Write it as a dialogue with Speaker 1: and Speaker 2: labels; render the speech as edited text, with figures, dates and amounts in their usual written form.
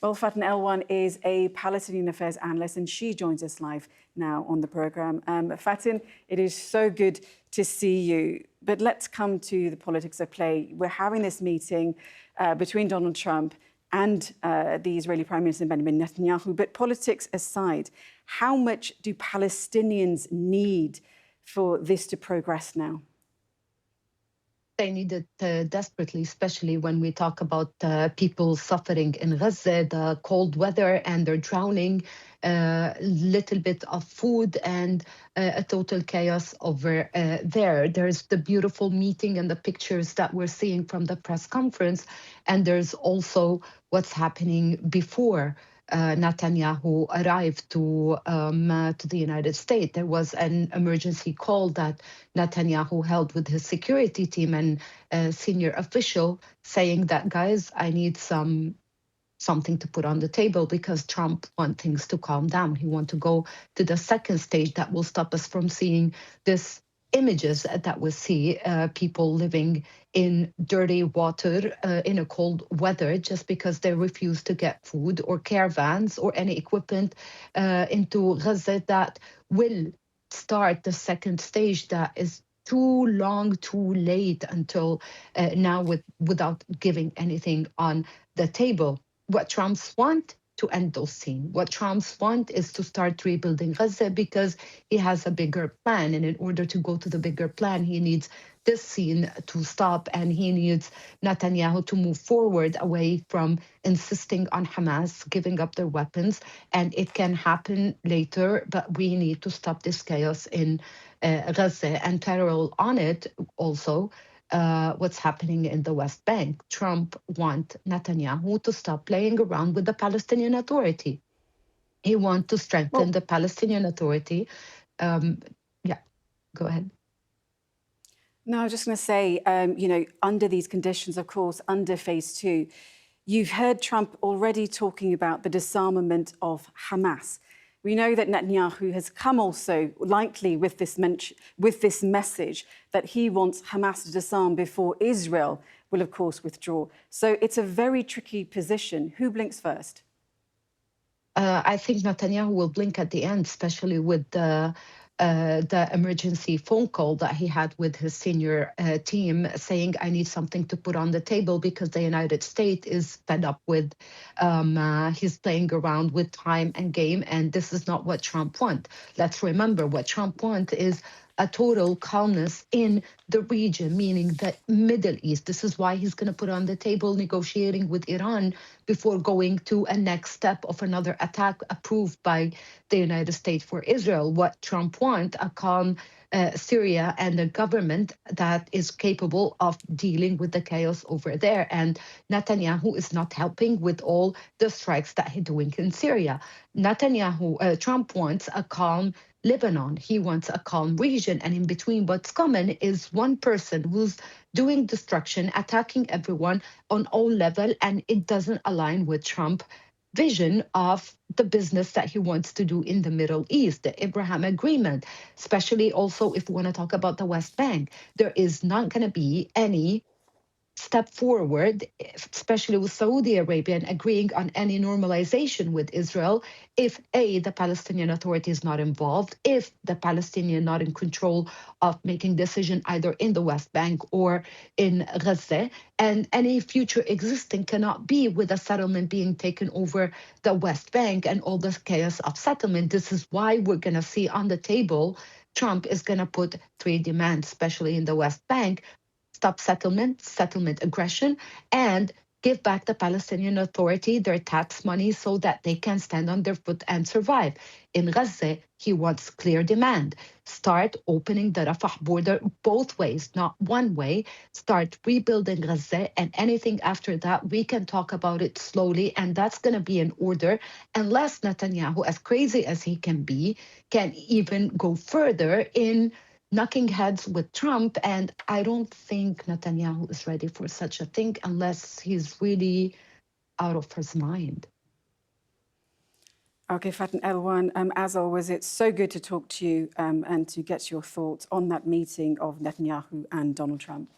Speaker 1: Well, Faten Elwan is a Palestinian affairs analyst, and she joins us live now on the programme. Faten, it is so good to see you. But let's come to the politics of play. We're having this meeting between Donald Trump and the Israeli Prime Minister Benjamin Netanyahu. But politics aside, how much do Palestinians need for this to progress now?
Speaker 2: They need it desperately, especially when we talk about people suffering in Gaza, the cold weather, and they're drowning, little bit of food, and a total chaos over there. There's the beautiful meeting and the pictures that we're seeing from the press conference, and there's also what's happening before Netanyahu arrived to the United States. There was an emergency call that Netanyahu held with his security team and a senior official saying that, guys, I need something to put on the table because Trump wants things to calm down. He wants to go to the second stage that will stop us from seeing this images that we see people living in dirty water in a cold weather just because they refuse to get food or caravans or any equipment into Gaza that will start the second stage that is too long, too late until now without giving anything on the table. What Trump's want to end those scenes. What Trump's want is to start rebuilding Gaza because he has a bigger plan. And in order to go to the bigger plan, he needs this scene to stop and he needs Netanyahu to move forward away from insisting on Hamas giving up their weapons. And it can happen later, but we need to stop this chaos in Gaza. And parallel on it also, what's happening in the West Bank. Trump wants Netanyahu to stop playing around with the Palestinian Authority. He wants to strengthen the Palestinian Authority. Go ahead.
Speaker 1: No, I was just going to say, under these conditions, of course, under phase two, you've heard Trump already talking about the disarmament of Hamas. We know that Netanyahu has come also likely with this message that he wants Hamas to disarm before Israel will, of course, withdraw. So it's a very tricky position. Who blinks first?
Speaker 2: I think Netanyahu will blink at the end, especially with the emergency phone call that he had with his senior team saying, I need something to put on the table because the United States is fed up with, he's playing around with time and game, and this is not what Trump wants. Let's remember what Trump wants is a total calmness in the region, meaning the Middle East. This is why he's going to put on the table negotiating with Iran before going to a next step of another attack approved by the United States for Israel. What Trump wants, a calm Syria and a government that is capable of dealing with the chaos over there. And Netanyahu is not helping with all the strikes that he's doing in Syria. Trump wants a calm Lebanon. He wants a calm region. And in between, what's common is one person who's doing destruction, attacking everyone on all levels, and it doesn't align with Trump's vision of the business that he wants to do in the Middle East, the Abraham Agreement, especially also if we want to talk about the West Bank. There is not going to be any step forward, especially with Saudi Arabia agreeing on any normalization with Israel, if the Palestinian Authority is not involved, if the Palestinian not in control of making decision either in the West Bank or in Gaza, and any future existing cannot be with a settlement being taken over the West Bank and all the chaos of settlement. This is why we're going to see on the table Trump is going to put 3 demands, especially in the West Bank: stop settlement aggression, and give back the Palestinian Authority their tax money so that they can stand on their foot and survive. In Gaza, he wants clear demand. Start opening the Rafah border both ways, not one way. Start rebuilding Gaza, and anything after that, we can talk about it slowly, and that's going to be in order, unless Netanyahu, as crazy as he can be, can even go further in knocking heads with Trump. And I don't think Netanyahu is ready for such a thing unless he's really out of his mind.
Speaker 1: Okay, Faten Elwan, as always, it's so good to talk to you and to get your thoughts on that meeting of Netanyahu and Donald Trump.